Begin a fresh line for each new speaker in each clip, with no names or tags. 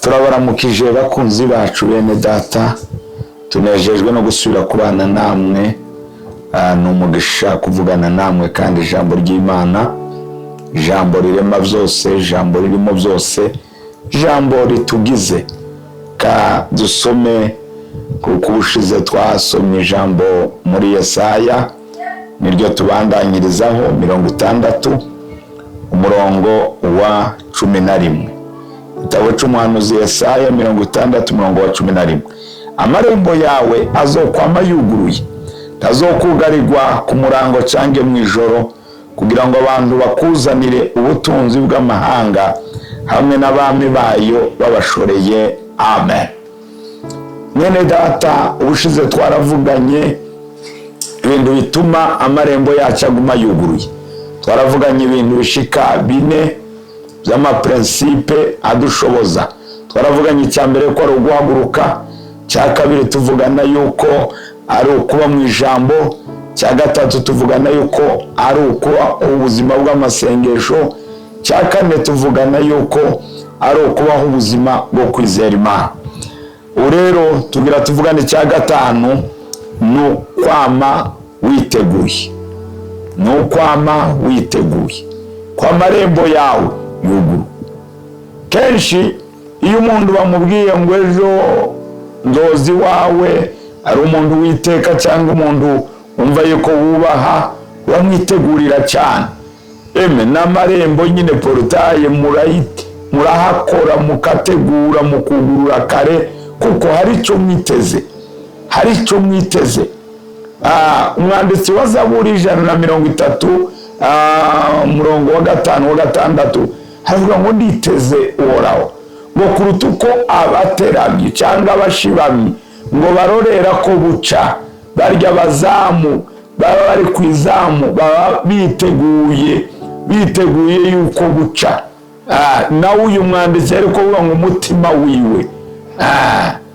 Turabaramukije bakunzi bacu bene data, tunejejwe no gusubira kubana namwe. N'umugisha kuvugana namwe kandi ijambo ry'Imana, ijambo rirema byose, ijambo ririmo byose, ijambo ritugize. Ka dusome kuko ubushize twasomye ijambo muri Yesaya, niryo tubandanyirizaho 60 umurongo wa 11. Igitabo cy'umuhanuzi Yesaya 60 umurongo wa 11. Amarembo yawe azokwama yuguruye, tazokugarirwa ku murango cange mu ijoro, kugira ngo abantu bakuzanire ubutunzi bw'amahanga hamwe n'abami bayo babashoreye. Amen. Mwene data, ubushize twaravuganye ibintu bituma amarembo yacu aguma yuguruye. Twaravuganye ibintu bishika 4 by'amaprincipe adushoboza. Twaravuganye icyambere ko ari uguhaguruka, cya kabiri tuvugana yuko ari ukuba mu ijambo, cya gatatu tuvugana yuko ari ukuba ubuzima bw'amasengesho, cya kane tuvugana yuko ari ukubaho ubuzima bwo kwizera Imana. Urero tugira tuvugane cya gatanu, no kwama witeguye. No kwama witeguye kwa marembo yawe yuguru. Kenshi iyo umuntu bamubwiye ngo ejo ndozi wawe ari umuntu witeka cyangwa umuntu umva yuko wubaha, bamwitegurira cyane. N'amarembo nyine porutaye murahakora, mukategura, mukugurura kare, kuko hari icyo mwiteze. Umwanditsi wa Zaburi 130 umurongo wa 5 wa 6 havuga ngo nditeze Uhoraho, ngo kuruta uko abateramyi cyangwa abashibamyi ngo barorera ko buca, barya abazamu baba bari ku izamu, baba biteguye yuko buca. Nawe uyu mwanditsi ariko uvuga ngo umutima wiwe,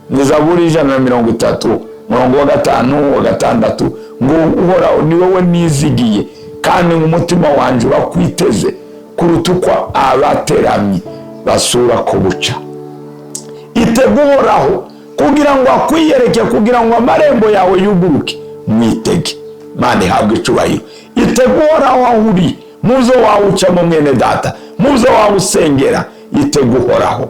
ni Zaburi 130 umurongo wa 5 wa 6, ngo Uhoraho ni wowe nizigiye, kandi umutima wanje bakwiteze kuruta uko abateramyi basura ko buca. Itege Uhoraho kugira ngo akwiyereke, kugira ngo amarembo yawe yuguruke. Mwitege. Imana ihabwe icyubahiro. Itege Uhoraho aho uri, muzo wawe ucamo mwene data, muzo wawe usengera. Itege Uhoraho.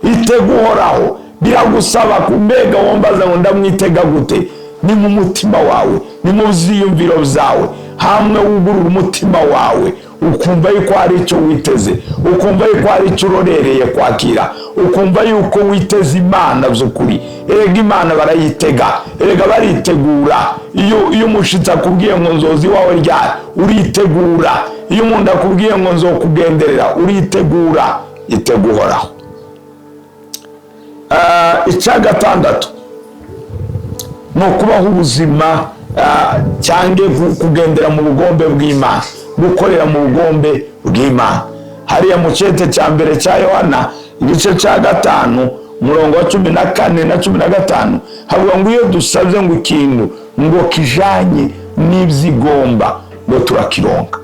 Itege Uhoraho. Biragusaba kumbega wombaza ngo ndamwitega gute? Ni mu mutima wawe, ni mu ziyumviro zawe, hamwe wugurura umutima wawe, ukumva yuko hari icyo witeze, ukumva yuko hari icyo urorereye kwakira, ukumva yuko witeze Imana by'ukuri. Erega Imana barayitega, erega baritegura. Iyo umushitsi akubwiye ngo nzozi wawe ryari, uritegura. Iyo umuntu akubwiye ngo nzokugenderera, uritegura. Itege Uhoraho. Icya gatandatu no kubaho ubuzima cyangwa kugendera mu bugombe bw'Imana, gukorera mu bugombe bw'Imana. Hariya mu cyete cya mbere cya Yohana igice cya 5 umurongo wa 14 na 15 havuga ngo iyo dusabye ngo ikintu ngo kijanye n'ivyigomba ngo turakironka.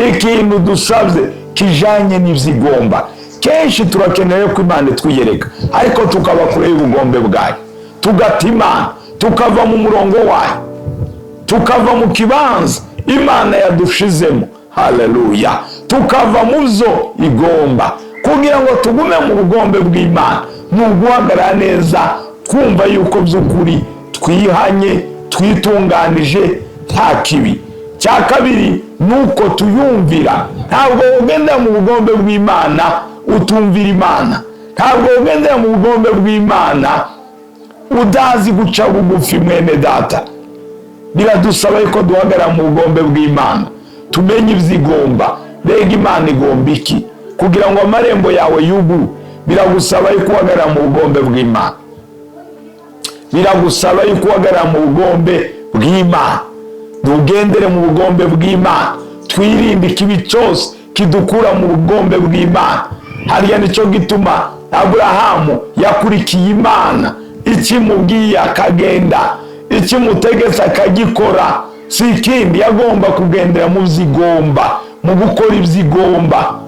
Ikintu dusabye kijanye n'ivyigomba. Kenshi turakeneye ko Imana itwiyereka, ariko tukaba kure y'ubugombe bwayo, tugata Imana, tukava mu murongo wayo, tukava mu kibanza Imana yadushizemo. Haleluya. Tukava mu zo igomba, kugira ngo tugume mu bugombe bw'Imana. Ni uguhagarara neza, twumva yuko by'ukuri twihanye, twitunganije, nta kibi. Cya kabiri nuko tuyumvira. Ntabwo ugenda mu bugombe bw'Imana utumvira Imana. Ntabwo ugendera mu bugombe bw'Imana udazi guca bugufi. Mwene data, biradusaba ko duhagarara mu bugombe bw'Imana, tumenye ivyigomba. Mbega Imana igomba iki kugira ngo amarembo yawe yuguru? Biragusaba ko uhagarara mu bugombe bw'Imana. Biragusaba ko uhagarara mu bugombe bw'Imana. Tugendere mu bugombe bw'Imana, twirinde ikibi cyose kidukura mu bugombe bw'Imana. Hariya nicyo gituma Aburahamu yakurikiye Imana, ikimubwiye akagenda, ikimutegetse akagikora. Si ikindi, yagomba kugendera mu vyigomba, mu gukora ivyigomba.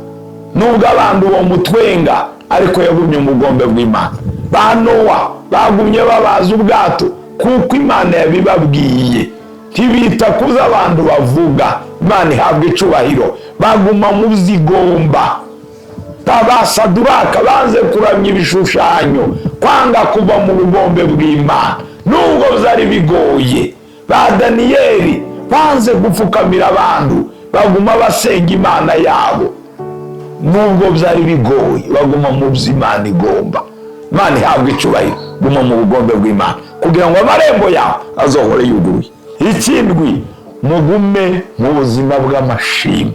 Nubwo abantu bomutwenga, ariko yagumye mu bugombe bw'Imana. Ba Nowa bagumye babaza ubwato kuko Imana yabibabwiye. Ntibita kuza abantu bavuga. Imana ihabwa icubahiro. Baguma mu zigomba. Ba Saduraka banze kuramya ibishushanyo, kwanga kuva mu bugombe bw'Imana nubwo byari bigoye. Ba Daniyeli banze gupfukamira abantu, baguma basenga Imana yabo nubwo byari bigoye, baguma mu by'Imana igomba. Imana ihabwa icubahiro. Guma mu bugombe bw'Imana kugira ngo amarembo yawe azohore yuguruye. Ikindwi, mugume mu buzima bw'amashimwe.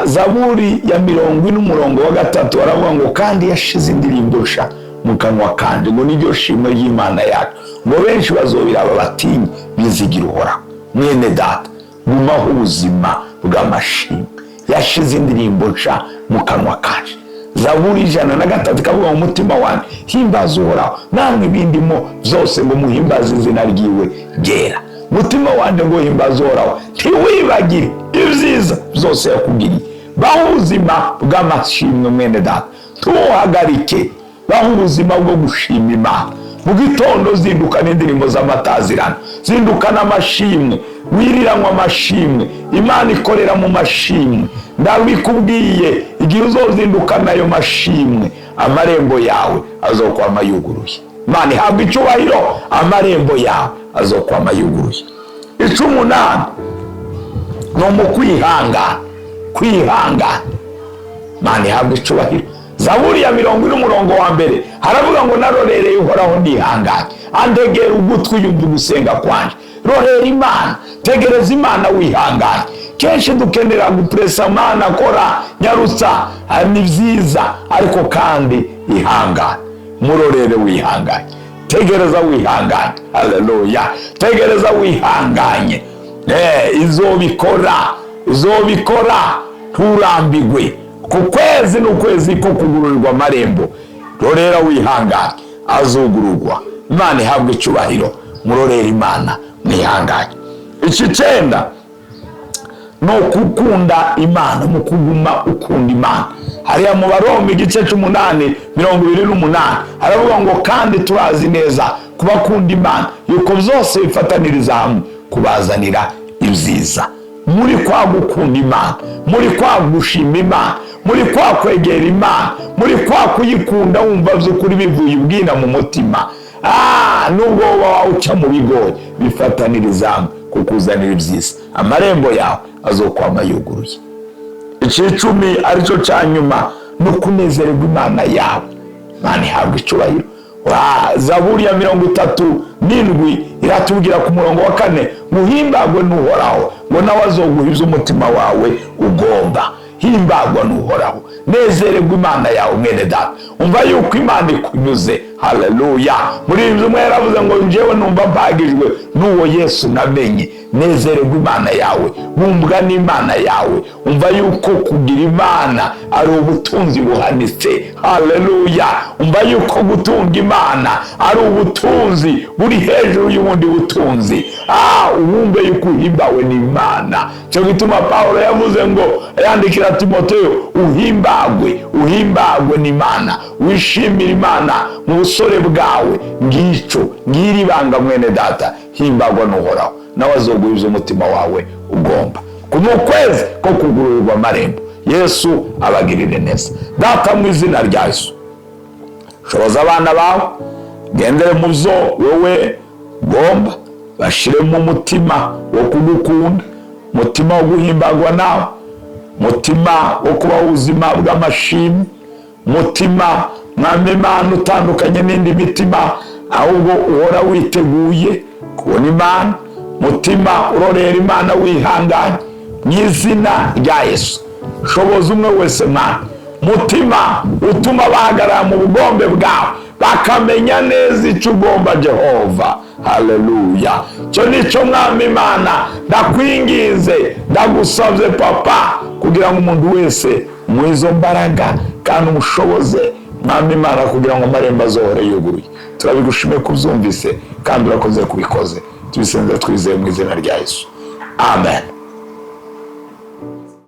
Zaburi ya 40:3 aravuga ngo kandi yashize indirimbo nsha mu kanwa kanje, ngo niryo shimwe ry'Imana yacu, ngo benshi bazobiraba batinye bizigira Uhoraho. Mwene data, gumaho ubuzima bw'amashimwe. Yashize indirimbo nsha mu kanwa kanje. Zaburi 103 ikavuga mu mutima wanjye himbaza Uhoraho, namwe ibindimo byose ngo muhimbaze izina ryiwe ryera. Mutima wanjye ngo himbaza Uhoraho, ntiwibagire ibyiza byose yakugiriye. Baho ubuzima bw'amashimwe mwene data, tuhagarike. Baho ubuzima bwo gushima Imana. Mu gitondo zinduka n'indirimbo z'amatazirano, zinduka n'amashimwe, wiriranywa amashimwe. Imana ikorera mu mashimwe. Ndabikubwiye, igihe uzozinduka nayo mashimwe, amarembo yawe azokwama yuguruye. Imana ihabwa icubahiro, amarembo yawe azokwama yuguruye. 8 no mu kwihangana. Kwihangana. Imana ihabwa icubahiro. Zaburi ya 40:1 haravuga ngo narorereye Uhoraho ndihanganye, andegera ugutwi yumva gusenga kwanje. Rorera Imana, tegereza Imana wihanganye. Kenshi dukenera gupresa Imana kora nyarutsa, ni byiza, ariko kandi ihangane. Murorere wihanganye, tegereza wihanganye. Haleluya. Tegereza wihanganye. Izobikora turambigwe. Ku kwezi n'ukwezi ko kugururirwa amarembo, rorera wihanganye, azugururwa. Imana ihabwa icubahiro. Murorera Imana mwihanganye. 9 no gukunda Imana, mu kuguma ukunda Imana. Hariya mu Baroma 8:28 haravuga ngo kandi turazi neza kubakunda Imana yuko byose bifataniriza hamwe kubazanira ibyiza. Muri kwa gukunda Imana, muri kwa gushima Imana, muri kwa kwegera Imana, muri kwa kuyikunda wumva by'ukuri bivuye ubwina mu mutima. Nubwo waba uca mu bigoye, bifataniriza hamwe kukuzanira ibyiza. Amarembo yawe azokwama yuguruye. 10 aricyo cyanyuma no kunezererwa Imana yawe. Imana ihabwa icubahiro. Zaburi ya 37 iratubwira ku murongo wa 4, muhimbagwe n'Uhoraho, ngo nawe azoguhiza umutima wawe ugomba. Himbagwa n'Uhoraho, nezererwa Imana yawe mwene data. Umva yuko Imana ikunyuze. Haleluya. Muri ibyo umwe yaravuze ngo njyewe numva mpagijwe n'uwo Yesu namenye. Nezererwa Imana yawe, bumbwa n'Imana yawe. Umva yuko kugira Imana ari ubutunzi buhanitse. Haleluya. Umva yuko gutunga Imana ari ubutunzi buri hejuru y'ubundi butunzi. Uwumve yuko uhimbawe n'Imana. Cyo gituma Paulo yavuze ngo, yandikira Timoteyo, uhimbagwe n'Imana, wishimira Imana mu busore bwawe. Ngiri banga mwene data, himbagwa n'Uhoraho, nawe azoguhiza umutima wawe ugomba. Mu kwezi ko kugururirwa amarembo, Yesu abagirire neza. Data, mu izina rya Yesu, shoboza abana bawe, gendere mu byo wowe ugomba, bashiremo umutima wo kugukunda, umutima wo guhimbagwa nawe, umutima wo kuba ubuzima bw'amashimwe, umutima mwami Imana utandukanye n'indi mitima, ahubwo uhora witeguye kubona Imana, umutima urorera Imana wihanganye. Mu izina rya Yesu, shoboza umwe wese Mana, umutima utuma bahagarara mu bugombe bwawe, bakamenya neza icyo ugomba Jehova. Haleluya. Cyo nicyo mwami Imana ndakwinginze, ndagusabye Papa, kugira ngo umuntu wese mu izo mbaraga kandi umushoboze mwami Imana, kugira ngo amarembo azohore yuguruye. Turabigushimiye kubyumvise kandi urakoze kubikoze. Tubisenze twizeye mu izina rya Yesu. Amen.